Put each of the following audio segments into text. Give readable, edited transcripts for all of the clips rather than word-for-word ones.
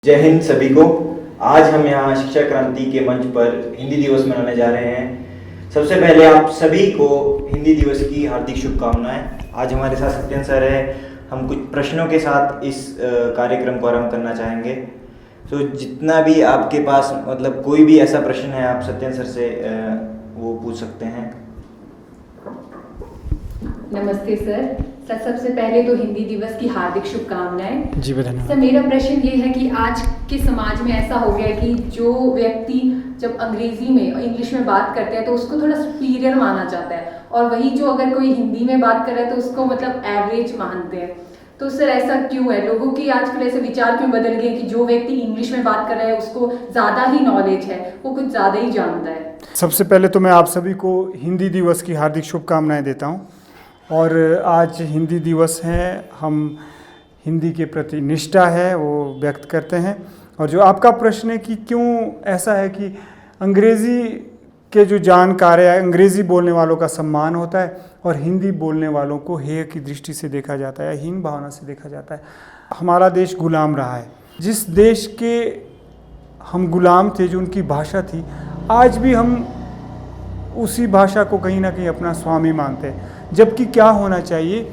जय हिंद सभी को। आज हम यहाँ शिक्षा क्रांति के मंच पर हिंदी दिवस मनाने जा रहे हैं। सबसे पहले आप सभी को हिंदी दिवस की हार्दिक शुभकामनाएं। आज हमारे साथ सत्यन सर है। हम कुछ प्रश्नों के साथ इस कार्यक्रम को आरंभ करना चाहेंगे। तो जितना भी आपके पास कोई भी ऐसा प्रश्न है आप सत्यन सर से वो पूछ सकते हैं। नमस्ते सर। सबसे पहले तो हिंदी दिवस की हार्दिक शुभकामनाएं। जी धन्यवाद। सर मेरा प्रश्न ये है कि आज के समाज में ऐसा हो गया है कि जो व्यक्ति जब अंग्रेजी में इंग्लिश में बात करते हैं तो उसको थोड़ा सुपीरियर माना जाता है, और वही जो अगर कोई हिंदी में बात कर रहा है तो उसको एवरेज मानते हैं। तो सर ऐसा क्यों है? लोगों की आजकल ऐसे विचार क्यों बदल गए कि जो व्यक्ति इंग्लिश में बात कर रहा है उसको ज़्यादा ही नॉलेज है, वो कुछ ज़्यादा ही जानता है। सबसे पहले तो मैं आप सभी को हिंदी दिवस की हार्दिक शुभकामनाएं देता हूं। और आज हिंदी दिवस है, हम हिंदी के प्रति निष्ठा है वो व्यक्त करते हैं। और जो आपका प्रश्न है कि क्यों ऐसा है कि अंग्रेज़ी के जो जानकार है, अंग्रेज़ी बोलने वालों का सम्मान होता है और हिंदी बोलने वालों को हेय की दृष्टि से देखा जाता है, हीन भावना से देखा जाता है। हमारा देश गुलाम रहा है। जिस देश के हम गुलाम थे, जो उनकी भाषा थी, आज भी हम उसी भाषा को कहीं ना कहीं अपना स्वामी मानते हैं। जबकि क्या होना चाहिए,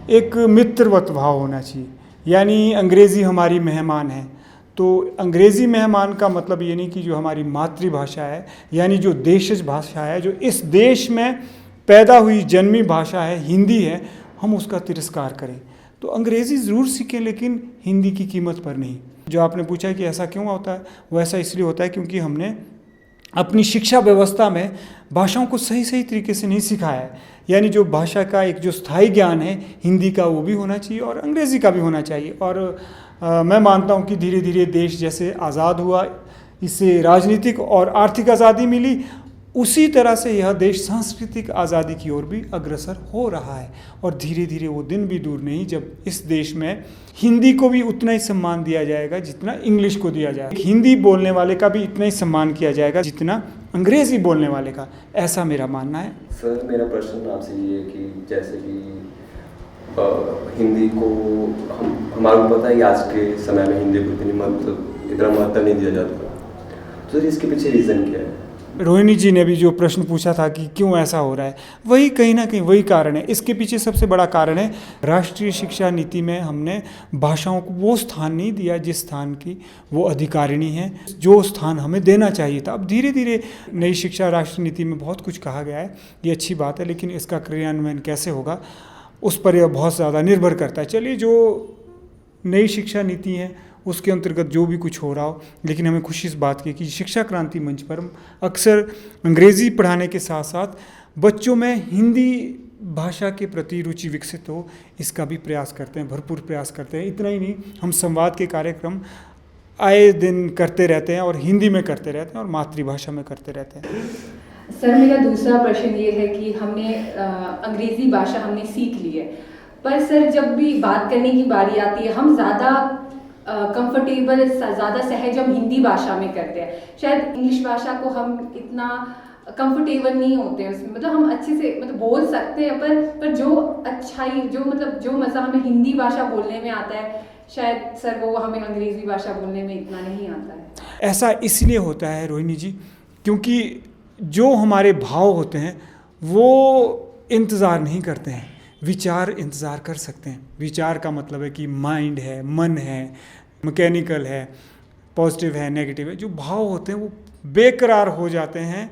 एक मित्रवत भाव होना चाहिए। यानी अंग्रेज़ी हमारी मेहमान है, तो अंग्रेज़ी मेहमान का मतलब ये नहीं कि जो हमारी मातृभाषा है, यानी जो देशज भाषा है, जो इस देश में पैदा हुई जन्मी भाषा है, हिंदी है, हम उसका तिरस्कार करें। तो अंग्रेज़ी ज़रूर सीखें, लेकिन हिंदी की कीमत पर नहीं। जो आपने पूछा है कि ऐसा क्यों होता है, वो ऐसा इसलिए होता है क्योंकि हमने अपनी शिक्षा व्यवस्था में भाषाओं को सही सही तरीके से नहीं सिखाया है। यानी जो भाषा का एक जो स्थायी ज्ञान है हिंदी का, वो भी होना चाहिए और अंग्रेज़ी का भी होना चाहिए। और मैं मानता हूँ कि धीरे धीरे देश जैसे आज़ाद हुआ, इससे राजनीतिक और आर्थिक आज़ादी मिली, उसी तरह से यह देश सांस्कृतिक आज़ादी की ओर भी अग्रसर हो रहा है। और धीरे धीरे वो दिन भी दूर नहीं जब इस देश में हिंदी को भी उतना ही सम्मान दिया जाएगा जितना इंग्लिश को दिया जाएगा। हिंदी बोलने वाले का भी इतना ही सम्मान किया जाएगा जितना अंग्रेज़ी बोलने वाले का, ऐसा मेरा मानना है। सर मेरा प्रश्न आपसे ये है कि जैसे कि हिंदी को हमारे को पता है कि आज के समय में हिंदी को इतना महत्व नहीं दिया जाता, तो सर इसके पीछे रीज़न क्या है? रोहिणी जी ने भी जो प्रश्न पूछा था कि क्यों ऐसा हो रहा है, वही कहीं ना कहीं वही कारण है। इसके पीछे सबसे बड़ा कारण है राष्ट्रीय शिक्षा नीति में हमने भाषाओं को वो स्थान नहीं दिया जिस स्थान की वो अधिकारिणी है, जो स्थान हमें देना चाहिए था। अब धीरे धीरे नई शिक्षा राष्ट्रीय नीति में बहुत कुछ कहा गया है, ये अच्छी बात है, लेकिन इसका क्रियान्वयन कैसे होगा उस पर यह बहुत ज़्यादा निर्भर करता है। चलिए, जो नई शिक्षा नीति है उसके अंतर्गत जो भी कुछ हो रहा हो, लेकिन हमें खुशी इस बात की कि शिक्षा क्रांति मंच पर हम अक्सर अंग्रेज़ी पढ़ाने के साथ साथ बच्चों में हिंदी भाषा के प्रति रुचि विकसित हो, इसका भी प्रयास करते हैं, भरपूर प्रयास करते हैं। इतना ही नहीं, हम संवाद के कार्यक्रम आए दिन करते रहते हैं और हिंदी में करते रहते हैं और मातृभाषा में करते रहते हैं। सर मेरा दूसरा प्रश्न ये है कि हमने अंग्रेज़ी भाषा हमने सीख ली है, पर सर जब भी बात करने की बारी आती है हम ज़्यादा कंफर्टेबल, ज़्यादा सहज हम हिंदी भाषा में करते हैं। शायद इंग्लिश भाषा को हम इतना कंफर्टेबल नहीं होते हैं उसमें, हम अच्छे से बोल सकते हैं, पर जो अच्छाई जो मज़ा हमें हिंदी भाषा बोलने में आता है, शायद सर वो हमें अंग्रेज़ी भाषा बोलने में इतना नहीं आता है। ऐसा इसलिए होता है रोहिणी जी, क्योंकि जो हमारे भाव होते हैं वो इंतज़ार नहीं करते हैं, विचार इंतज़ार कर सकते हैं। विचार का मतलब है कि माइंड है, मन है, मैकेनिकल है, पॉजिटिव है, नेगेटिव है। जो भाव होते हैं वो बेकरार हो जाते हैं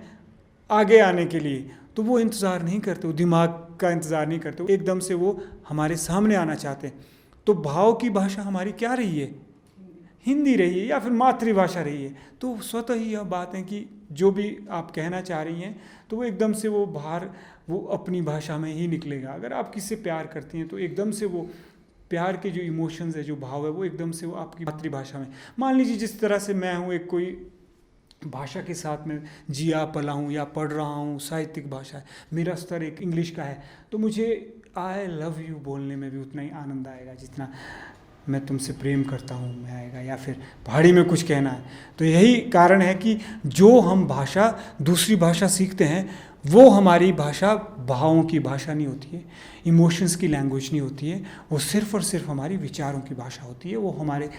आगे आने के लिए, तो वो इंतज़ार नहीं करते, वो दिमाग का इंतज़ार नहीं करते, एकदम से वो हमारे सामने आना चाहते हैं। तो भाव की भाषा हमारी क्या रही है? हिंदी रही है या फिर मातृभाषा रही है। तो स्वतः ही यह बात है कि जो भी आप कहना चाह रही हैं तो वो एकदम से वो बाहर वो अपनी भाषा में ही निकलेगा। अगर आप किसी से प्यार करती हैं तो एकदम से वो प्यार के जो इमोशंस है, जो भाव है, वो एकदम से वो आपकी मातृभाषा में। मान लीजिए जिस तरह से मैं हूँ, एक कोई भाषा के साथ में जिया पला हूँ या पढ़ रहा हूँ, साहित्यिक भाषा है, मेरा स्तर एक इंग्लिश का है, तो मुझे आई लव यू बोलने में भी उतना ही आनंद आएगा जितना मैं तुमसे प्रेम करता हूँ में आएगा, या फिर पहाड़ी में कुछ कहना है। तो यही कारण है कि जो हम भाषा दूसरी भाषा सीखते हैं वो हमारी भाषा भावों की भाषा नहीं होती है, इमोशंस की लैंग्वेज नहीं होती है, वो सिर्फ़ और सिर्फ हमारी विचारों की भाषा होती है। वो हमारे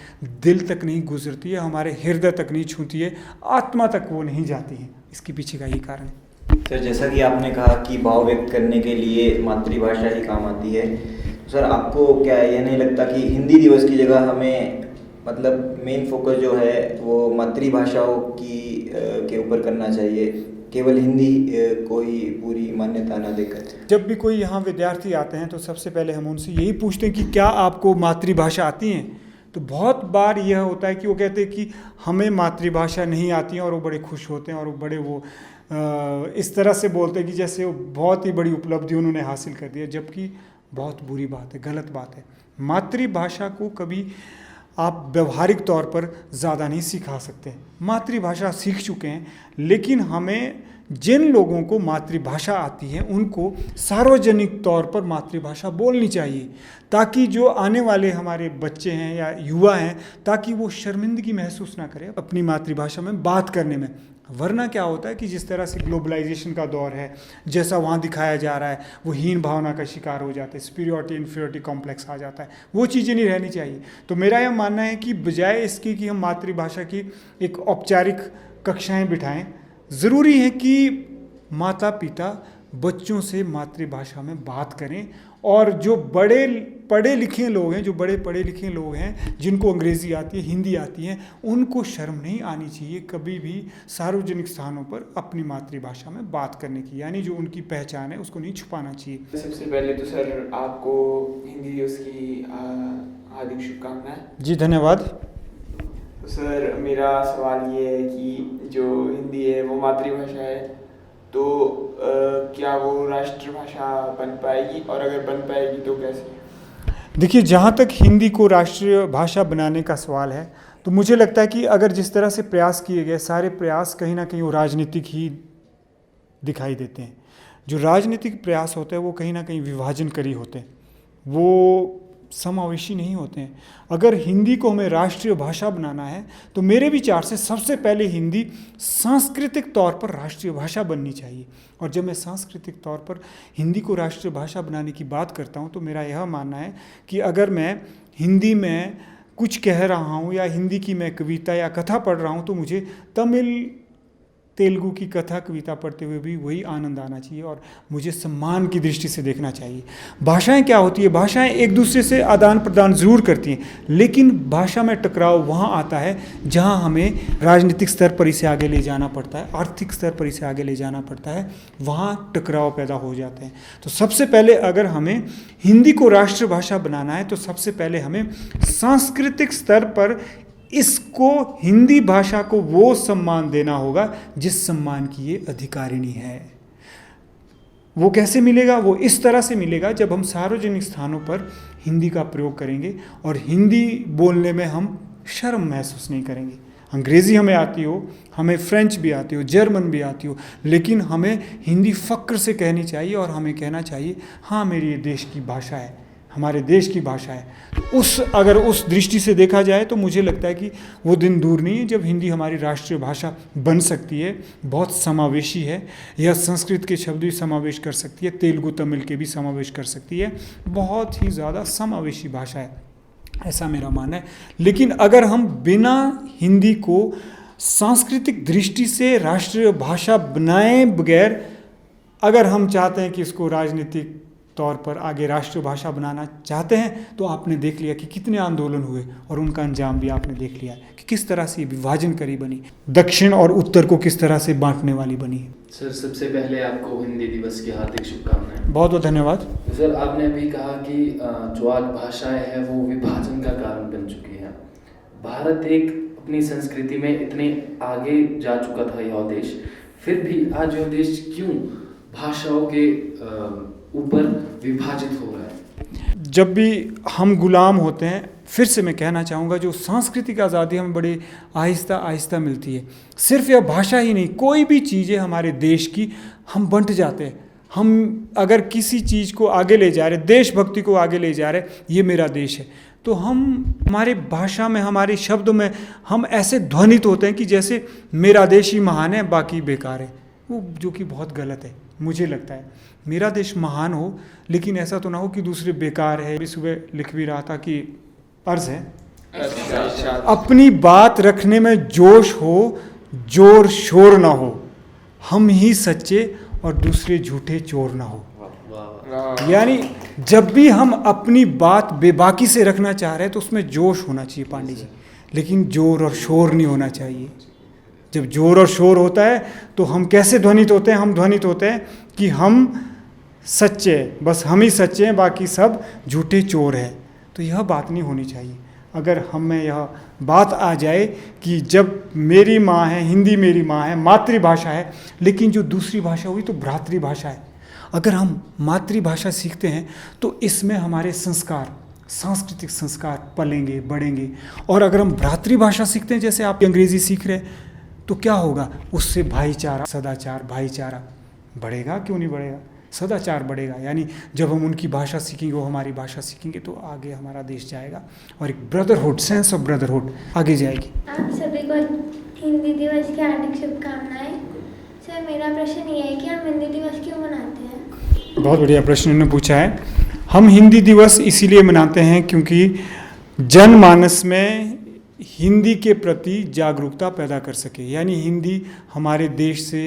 दिल तक नहीं गुजरती है, हमारे हृदय तक नहीं छूती है, आत्मा तक वो नहीं जाती है। इसके पीछे का यही कारण है। सर, जैसा कि आपने कहा कि भाव व्यक्त करने के लिए मातृभाषा ही काम आती है, तो सर आपको क्या यह नहीं लगता कि हिंदी दिवस की जगह हमें मतलब मेन फोकस जो है वो मातृभाषाओं की के ऊपर करना चाहिए, केवल हिंदी को ही पूरी मान्यता ना देकर? जब भी कोई यहाँ विद्यार्थी आते हैं तो सबसे पहले हम उनसे यही पूछते हैं कि क्या आपको मातृभाषा आती है। तो बहुत बार यह होता है कि वो कहते हैं कि हमें मातृभाषा नहीं आती है, और वो बड़े खुश होते हैं और वो बड़े इस तरह से बोलते हैं कि जैसे वो बहुत ही बड़ी उपलब्धि उन्होंने हासिल कर दी है, जबकि बहुत बुरी बात है, गलत बात है। मातृभाषा को कभी आप व्यवहारिक तौर पर ज़्यादा नहीं सिखा सकते। मातृभाषा सीख चुके हैं, लेकिन हमें जिन लोगों को मातृभाषा आती है उनको सार्वजनिक तौर पर मातृभाषा बोलनी चाहिए, ताकि जो आने वाले हमारे बच्चे हैं या युवा हैं, ताकि वो शर्मिंदगी महसूस ना करें अपनी मातृभाषा में बात करने में। वरना क्या होता है कि जिस तरह से ग्लोबलाइजेशन का दौर है, जैसा वहाँ दिखाया जा रहा है, वो हीन भावना का शिकार हो जाते हैं, सुपीरियरिटी इन्फीरियरिटी कॉम्प्लेक्स आ जाता है। वो चीज़ें नहीं रहनी चाहिए। तो मेरा यह मानना है कि बजाय इसकी कि हम मातृभाषा की एक औपचारिक कक्षाएं बिठाएं, ज़रूरी है कि माता पिता बच्चों से मातृभाषा में बात करें। और जो बड़े पढ़े लिखे लोग हैं, जो बड़े पढ़े लिखे लोग हैं, जिनको अंग्रेज़ी आती है, हिंदी आती है, उनको शर्म नहीं आनी चाहिए कभी भी सार्वजनिक स्थानों पर अपनी मातृभाषा में बात करने की, यानी जो उनकी पहचान है उसको नहीं छुपाना चाहिए। सबसे पहले तो सर आपको हिंदी दिवस की हार्दिक शुभकामनाएं। जी धन्यवाद। तो सर मेरा सवाल ये है कि जो हिंदी है वो मातृभाषा है, तो क्या वो राष्ट्रभाषा बन पाएगी, और अगर बन पाएगी तो कैसे? देखिए, जहाँ तक हिंदी को राष्ट्रीय भाषा बनाने का सवाल है, तो मुझे लगता है कि अगर जिस तरह से प्रयास किए गए, सारे प्रयास कहीं ना कहीं वो राजनीतिक ही दिखाई देते हैं। जो राजनीतिक प्रयास होते हैं वो कहीं ना कहीं विभाजनकारी होते हैं, वो समावेशी नहीं होते हैं। अगर हिंदी को हमें राष्ट्रीय भाषा बनाना है तो मेरे विचार से सबसे पहले हिंदी सांस्कृतिक तौर पर राष्ट्रीय भाषा बननी चाहिए। और जब मैं सांस्कृतिक तौर पर हिंदी को राष्ट्रीय भाषा बनाने की बात करता हूँ, तो मेरा यह मानना है कि अगर मैं हिंदी में कुछ कह रहा हूँ या हिंदी की मैं कविता या कथा पढ़ रहा हूँ, तो मुझे तमिल तेलुगु की कथा कविता पढ़ते हुए भी वही आनंद आना चाहिए, और मुझे सम्मान की दृष्टि से देखना चाहिए। भाषाएं क्या होती है? भाषाएं एक दूसरे से आदान प्रदान ज़रूर करती हैं, लेकिन भाषा में टकराव वहाँ आता है जहाँ हमें राजनीतिक स्तर पर इसे आगे ले जाना पड़ता है, आर्थिक स्तर पर इसे आगे ले जाना पड़ता है, वहाँ टकराव पैदा हो जाते हैं। तो सबसे पहले अगर हमें हिंदी को राष्ट्रभाषा बनाना है, तो सबसे पहले हमें सांस्कृतिक स्तर पर इसको, हिंदी भाषा को वो सम्मान देना होगा जिस सम्मान की ये अधिकारिणी है। वो कैसे मिलेगा? वो इस तरह से मिलेगा जब हम सार्वजनिक स्थानों पर हिंदी का प्रयोग करेंगे और हिंदी बोलने में हम शर्म महसूस नहीं करेंगे। अंग्रेज़ी हमें आती हो, हमें फ्रेंच भी आती हो, जर्मन भी आती हो, लेकिन हमें हिंदी फ़क्र से कहनी चाहिए और हमें कहना चाहिए हाँ मेरी ये देश की भाषा है, हमारे देश की भाषा है। अगर उस दृष्टि से देखा जाए तो मुझे लगता है कि वो दिन दूर नहीं है जब हिंदी हमारी राष्ट्रीय भाषा बन सकती है। बहुत समावेशी है, यह संस्कृत के शब्द भी समावेश कर सकती है, तेलुगु तमिल के भी समावेश कर सकती है, बहुत ही ज़्यादा समावेशी भाषा है, ऐसा मेरा मानना है। लेकिन अगर हम बिना हिंदी को सांस्कृतिक दृष्टि से राष्ट्रीय भाषा बनाए बगैर अगर हम चाहते हैं कि इसको राजनीतिक तौर पर आगे राष्ट्रीय भाषा बनाना चाहते हैं, तो आपने देख लिया कि कितने आंदोलन हुए और उनका अंजाम भी आपने देख लिया कि किस तरह से विभाजनकारी बनी, दक्षिण और उत्तर को किस तरह से बांटने वाली बनी। सर सबसे पहले आपको हिंदी दिवस की हार्दिक शुभकामनाएं। बहुत बहुत धन्यवाद। सर आपने अभी कहा कि जो आज भाषाएं हैं वो विभाजन का कारण बन चुकी हैं। भारत एक अपनी संस्कृति में इतने आगे जा चुका था यह देश, फिर भी आज यह देश क्यों भाषाओं के ऊपर विभाजित हो रहा है? जब भी हम गुलाम होते हैं, फिर से मैं कहना चाहूँगा, जो सांस्कृतिक आज़ादी हमें बड़ी आहिस्ता आहिस्ता मिलती है। सिर्फ यह भाषा ही नहीं, कोई भी चीज़ें हमारे देश की हम बंट जाते हैं। हम अगर किसी चीज़ को आगे ले जा रहे, देशभक्ति को आगे ले जा रहे, ये मेरा देश है, तो हमारे भाषा में, हमारे शब्दों में हम ऐसे ध्वनित होते हैं कि जैसे मेरा देश ही महान है, बाकी बेकार है, वो जो कि बहुत गलत है। मुझे लगता है मेरा देश महान हो, लेकिन ऐसा तो ना हो कि दूसरे बेकार है। अभी सुबह लिख भी रहा था कि अर्ज है, अपनी बात रखने में जोश हो, जोर शोर ना हो, हम ही सच्चे और दूसरे झूठे चोर ना हो। यानी जब भी हम अपनी बात बेबाकी से रखना चाह रहे हैं तो उसमें जोश होना चाहिए पांडे जी, लेकिन जोर और शोर नहीं होना चाहिए। जब जोर और शोर होता है तो हम कैसे ध्वनित होते हैं? हम ध्वनित होते हैं कि हम सच्चे, बस हम ही सच्चे हैं, बाकी सब झूठे चोर हैं। तो यह बात नहीं होनी चाहिए। अगर हम में यह बात आ जाए कि जब मेरी माँ है, हिंदी मेरी माँ है, मातृभाषा है, लेकिन जो दूसरी भाषा हुई तो भ्रातृभाषा है। अगर हम मातृभाषा सीखते हैं तो इसमें हमारे संस्कार, सांस्कृतिक संस्कार पलेंगे, बढ़ेंगे। और अगर हम भ्रातृभाषा सीखते हैं, जैसे आप अंग्रेज़ी सीख रहे हैं, तो क्या होगा? उससे भाईचारा, सदाचार, भाईचारा बढ़ेगा। क्यों नहीं बढ़ेगा? सदाचार बढ़ेगा। यानी जब हम उनकी भाषा सीखेंगे, वो हमारी भाषा सीखेंगे, तो आगे हमारा देश जाएगा और एक ब्रदरहुड, सेंस ऑफ ब्रदरहुड आगे जाएगी। आप सभी को हिंदी दिवस की हार्दिक शुभकामनाएं। सर, मेरा प्रश्न ये है कि हम हिंदी दिवस क्यों मनाते हैं? बहुत बढ़िया प्रश्न उन्होंने पूछा है। हम हिंदी दिवस इसीलिए मनाते हैं क्योंकि जनमानस में हिंदी के प्रति जागरूकता पैदा कर सके। यानी हिंदी हमारे देश से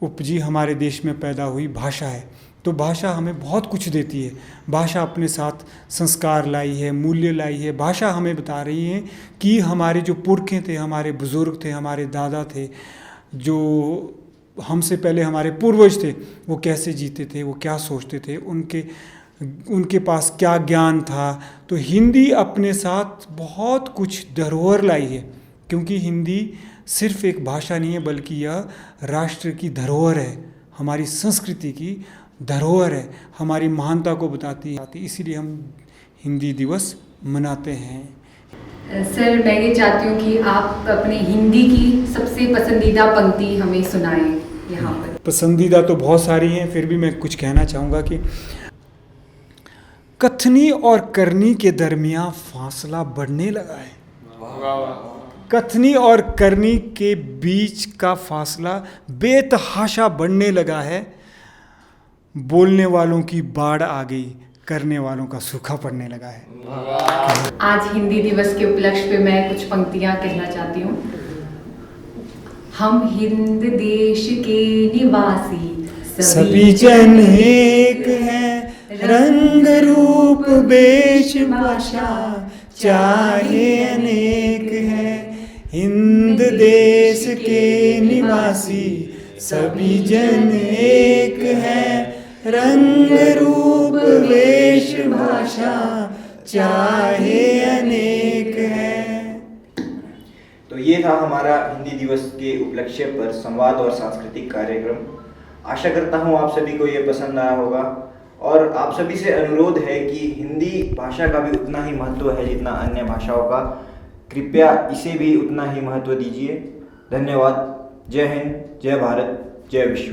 उपजी, हमारे देश में पैदा हुई भाषा है। तो भाषा हमें बहुत कुछ देती है। भाषा अपने साथ संस्कार लाई है, मूल्य लाई है। भाषा हमें बता रही है कि हमारे जो पुरखे थे, हमारे बुज़ुर्ग थे, हमारे दादा थे, जो हमसे पहले हमारे पूर्वज थे, वो कैसे जीते थे, वो क्या सोचते थे, उनके पास क्या ज्ञान था। तो हिंदी अपने साथ बहुत कुछ धरोहर लाई है, क्योंकि हिंदी सिर्फ एक भाषा नहीं है, बल्कि यह राष्ट्र की धरोहर है, हमारी संस्कृति की धरोहर है, हमारी महानता को बताती है। इसीलिए हम हिंदी दिवस मनाते हैं। सर, मैं ये चाहती हूँ कि आप अपने हिंदी की सबसे पसंदीदा पंक्ति हमें सुनाएं यहाँ पर। पसंदीदा तो बहुत सारी हैं, फिर भी मैं कुछ कहना चाहूँगा कि कथनी और करनी के दरमियान फासला बढ़ने लगा है। कथनी और करनी के बीच का फासला बेतहाशा बढ़ने लगा है। बोलने वालों की बाढ़ आ गई, करने वालों का सूखा पड़ने लगा है। आज हिंदी दिवस के उपलक्ष्य पे मैं कुछ पंक्तियां कहना चाहती हूँ। हम हिंद देश के निवासी सभी जन एक हैं, रंग रूप वेश भाषा चाहे अनेक हैं। हिंद देश के निवासी सभी जन एक हैं, रंग रूप वेश भाषा चाहे अनेक है। तो ये था हमारा हिंदी दिवस के उपलक्ष्य पर संवाद और सांस्कृतिक कार्यक्रम। आशा करता हूँ आप सभी को ये पसंद आया होगा, और आप सभी से अनुरोध है कि हिंदी भाषा का भी उतना ही महत्व है जितना अन्य भाषाओं का। कृपया इसे भी उतना ही महत्व दीजिए। धन्यवाद। जय हिंद, जय भारत, जय विश्व।